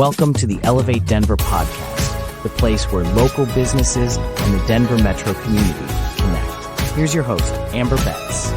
Welcome to the Elevate Denver podcast, the place where local businesses and the Denver metro community connect. Here's your host, Amber Betts.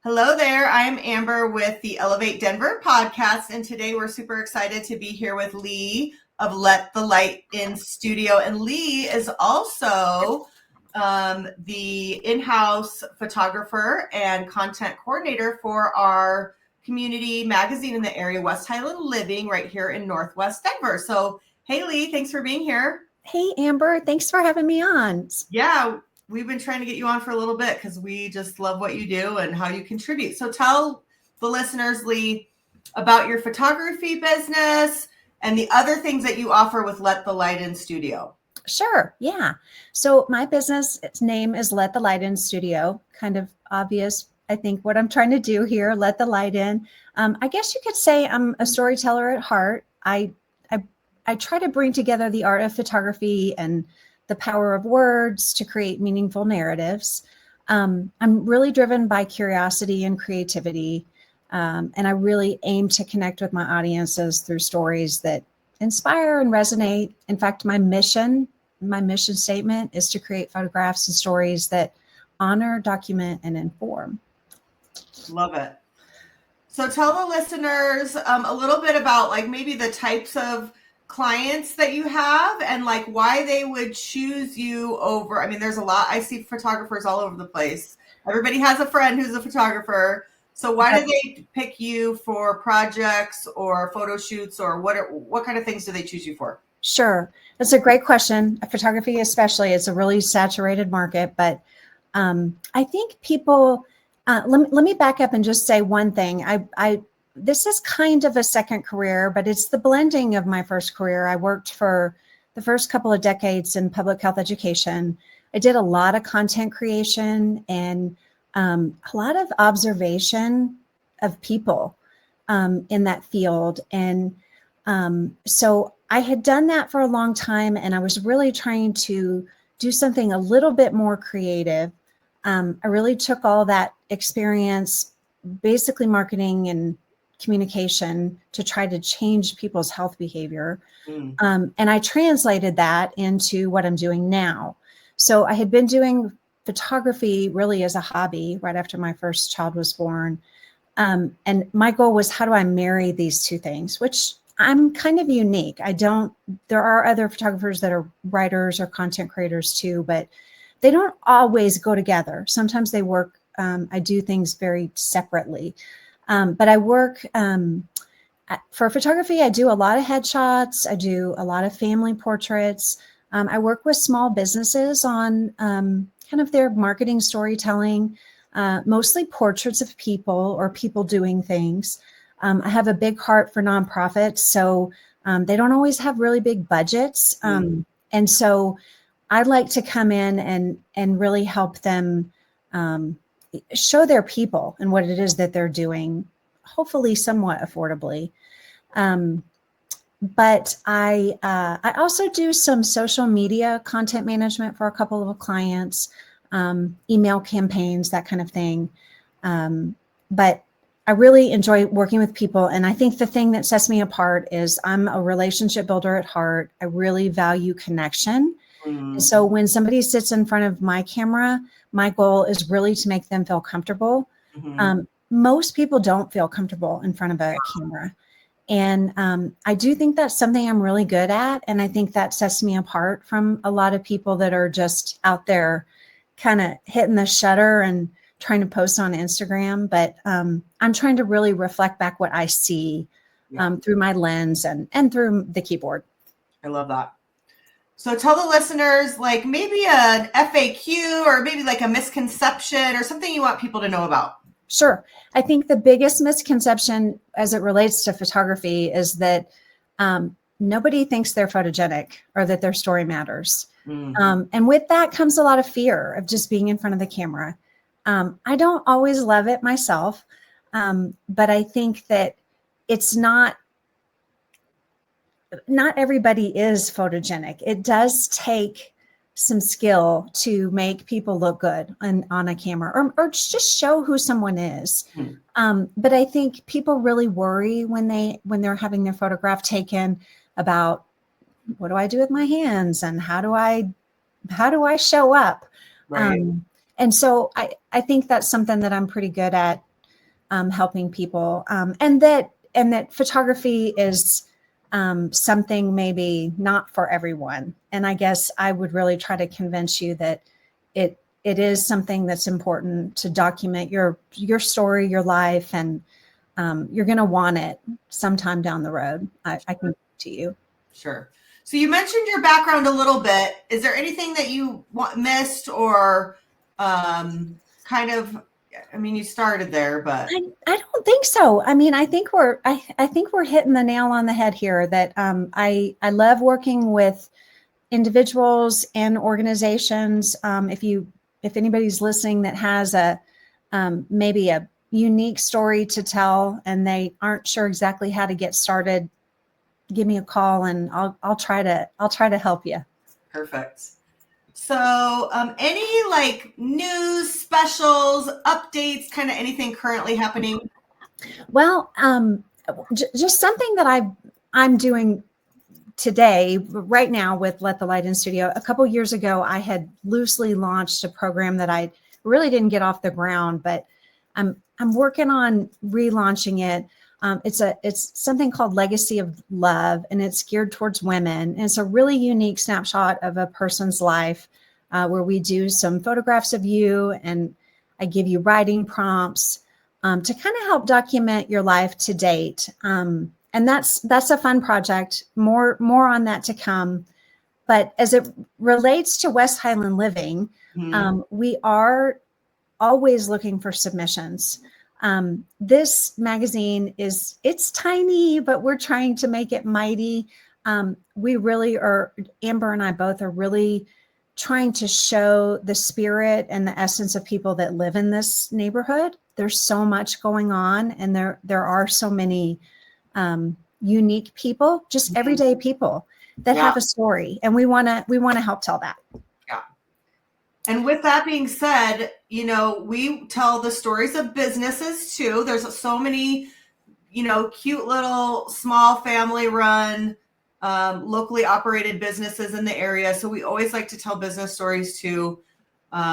Hello there, I'm Amber with the Elevate Denver podcast, and today we're super excited to be here with Lee of Let the Light In Studio. And Lee is also the in-house photographer and content coordinator for our community magazine in the area, West Highland Living, right here in Northwest Denver. So, hey Lee, thanks for being here. Hey Amber, thanks for having me on. Yeah, we've been trying to get you on for a little bit because we just love what you do and how you contribute. So tell the listeners, Lee, about your photography business and the other things that you offer with Let the Light In Studio. Sure, yeah. So my business name is Let the Light In Studio. Kind of obvious, I think, what I'm trying to do here, let the light in. I guess you could say I'm a storyteller at heart. I try to bring together the art of photography and the power of words to create meaningful narratives. I'm really driven by curiosity and creativity. And I really aim to connect with my audiences through stories that inspire and resonate. In fact, my mission statement is to create photographs and stories that honor, document, and inform. Love it. So tell the listeners a little bit about like maybe the types of clients that you have and like why they would choose you over. I mean, there's a lot. I see photographers all over the place. Everybody has a friend who's a photographer. So why do they pick you for projects or photo shoots, or what kind of things do they choose you for? Sure. That's a great question. Photography especially, it's a really saturated market, but I think people, let me back up and just say one thing. This is kind of a second career, but it's the blending of my first career. I worked for the first couple of decades in public health education. I did a lot of content creation and a lot of observation of people in that field. And so I had done that for a long time, and I was really trying to do something a little bit more creative. I really took all that experience, basically marketing and communication, to try to change people's health behavior. And I translated that into what I'm doing now. So I had been doing photography really as a hobby right after my first child was born. And my goal was, how do I marry these two things, which I'm kind of unique. There are other photographers that are writers or content creators too, but they don't always go together. Sometimes they work, I do things very separately. But I work, for photography, I do a lot of headshots. I do a lot of family portraits. I work with small businesses on kind of their marketing storytelling, mostly portraits of people or people doing things. I have a big heart for nonprofits, so they don't always have really big budgets. And so I like to come in and really help them show their people and what it is that they're doing, hopefully somewhat affordably. But I also do some social media content management for a couple of clients, email campaigns, that kind of thing. But I really enjoy working with people. And I think the thing that sets me apart is I'm a relationship builder at heart. I really value connection. And so when somebody sits in front of my camera, my goal is really to make them feel comfortable. Most people don't feel comfortable in front of a camera. And I do think that's something I'm really good at. And I think that sets me apart from a lot of people that are just out there kind of hitting the shutter and trying to post on Instagram. But I'm trying to really reflect back what I see through my lens and through the keyboard. I love that. So tell the listeners, like maybe an FAQ or maybe like a misconception or something you want people to know about. Sure. I think the biggest misconception as it relates to photography is that nobody thinks they're photogenic or that their story matters. And with that comes a lot of fear of just being in front of the camera. I don't always love it myself, but I think that it's not everybody is photogenic. It does take some skill to make people look good on a camera, or just show who someone is. But I think people really worry when they're having their photograph taken about, what do I do with my hands, and how do I show up? Right. And so I think that's something that I'm pretty good at, helping people, and that photography is something maybe not for everyone. And I guess I would really try to convince you that it is something that's important to document your story, your life, and you're going to want it sometime down the road. I can to you. Sure. So you mentioned your background a little bit. Is there anything that you missed, or kind of? I mean, you started there, but I don't think so. I mean, I think we're hitting the nail on the head here. That I love working with individuals and organizations. If anybody's listening that has maybe a unique story to tell and they aren't sure exactly how to get started, give me a call and I'll try to help you. Perfect. So, any like news, specials, updates, kind of anything currently happening? Well, just something that I'm doing today, right now, with Let the Light In Studio. A couple years ago, I had loosely launched a program that I really didn't get off the ground, but I'm working on relaunching it. It's something called Legacy of Love, and it's geared towards women. And it's a really unique snapshot of a person's life, where we do some photographs of you, and I give you writing prompts to kind of help document your life to date. And that's a fun project. More on that to come. But as it relates to West Highland Living, we are always looking for submissions. This magazine it's tiny, but we're trying to make it mighty. We really are, Amber and I both are really trying to show the spirit and the essence of people that live in this neighborhood. There's so much going on, and there are so many unique people, just everyday people that have a story, and we want to help tell that. Yeah. And with that being said, we tell the stories of businesses too. There's so many, cute little small family run, locally operated businesses in the area. So we always like to tell business stories too.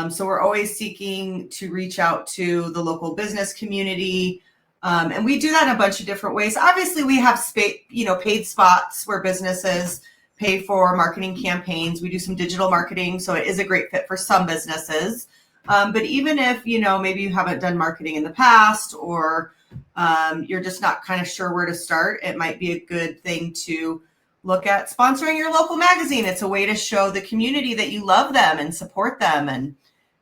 So we're always seeking to reach out to the local business community. And we do that in a bunch of different ways. Obviously, we have paid spots where businesses pay for marketing campaigns. We do some digital marketing, so it is a great fit for some businesses. But even if, maybe you haven't done marketing in the past, or you're just not kind of sure where to start, it might be a good thing to look at sponsoring your local magazine. It's a way to show the community that you love them and support them. And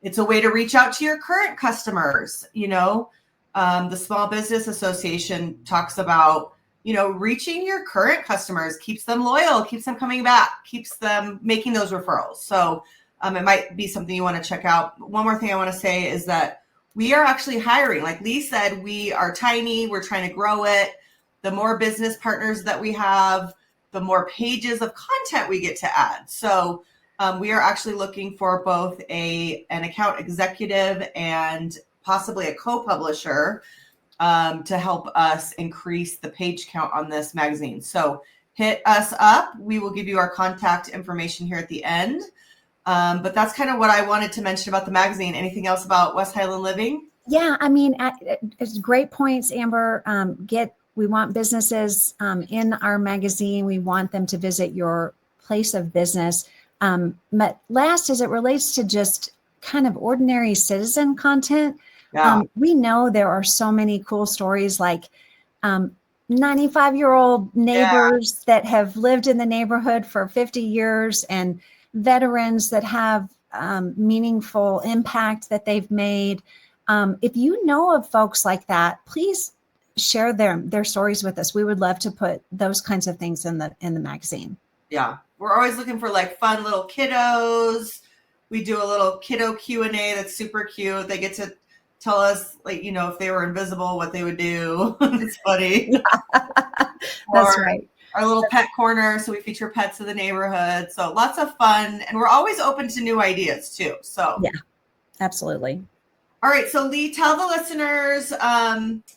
it's a way to reach out to your current customers. The Small Business Association talks about, reaching your current customers keeps them loyal, keeps them coming back, keeps them making those referrals. So it might be something you want to check out. One more thing I want to say is that we are actually hiring. Like Lee said, we are tiny. We're trying to grow it. The more business partners that we have, the more pages of content we get to add. So we are actually looking for both an account executive and possibly a co-publisher to help us increase the page count on this magazine. So hit us up. We will give you our contact information here at the end. But that's kind of what I wanted to mention about the magazine. Anything else about West Highland Living? Yeah, I mean, it's great points, Amber. We want businesses in our magazine. We want them to visit your place of business. But last, as it relates to just kind of ordinary citizen content, we know there are so many cool stories, like 95-year-old neighbors that have lived in the neighborhood for 50 years, and veterans that have meaningful impact that they've made. If you know of folks like that, please share their stories with us. We would love to put those kinds of things in the magazine. Yeah, we're always looking for like fun little kiddos. We do a little kiddo Q&A that's super cute. They get to tell us, like, if they were invisible, what they would do. It's funny. That's right. our little pet corner. So we feature pets of the neighborhood. So lots of fun. And we're always open to new ideas too. So Yeah, absolutely. All right. So Lee, tell the listeners,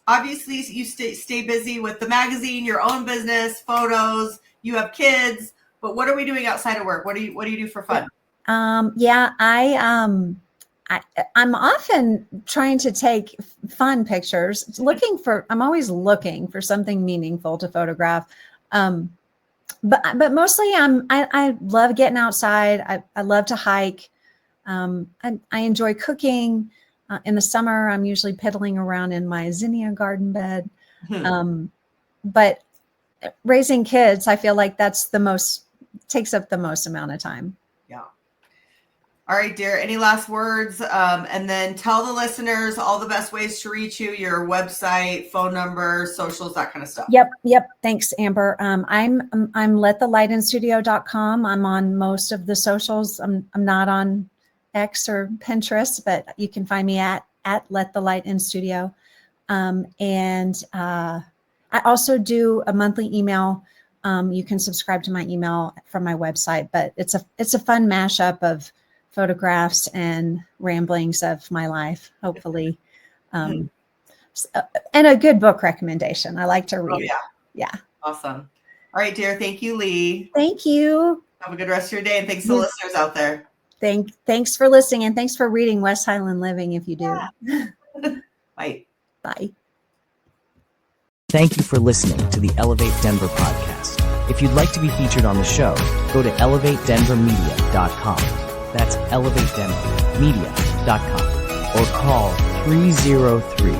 obviously you stay busy with the magazine, your own business, photos, you have kids, but what are we doing outside of work? What do you do for fun? Yeah, I'm often trying to take fun pictures, I'm always looking for something meaningful to photograph. But mostly I love getting outside. I love to hike. I enjoy cooking. In the summer, I'm usually piddling around in my zinnia garden bed. But raising kids, I feel like that's takes up the most amount of time. Yeah. All right, dear. Any last words? And then tell the listeners all the best ways to reach you, your website, phone number, socials, that kind of stuff. Yep. Thanks, Amber. I'm letthelightinstudio.com. I'm on most of the socials. I'm not on X or Pinterest, but you can find me at Let the Light in Studio. And I also do a monthly email. You can subscribe to my email from my website, but it's a fun mashup of photographs and ramblings of my life, hopefully. And a good book recommendation. I like to read. Oh, yeah. Awesome. All right, dear. Thank you, Lee. Thank you. Have a good rest of your day. And thanks to the listeners out there. Thanks for listening, and thanks for reading West Highland Living if you do. Yeah. Bye. Bye. Thank you for listening to the Elevate Denver podcast. If you'd like to be featured on the show, go to elevatedenvermedia.com. That's elevatedenvermedia.com or call 303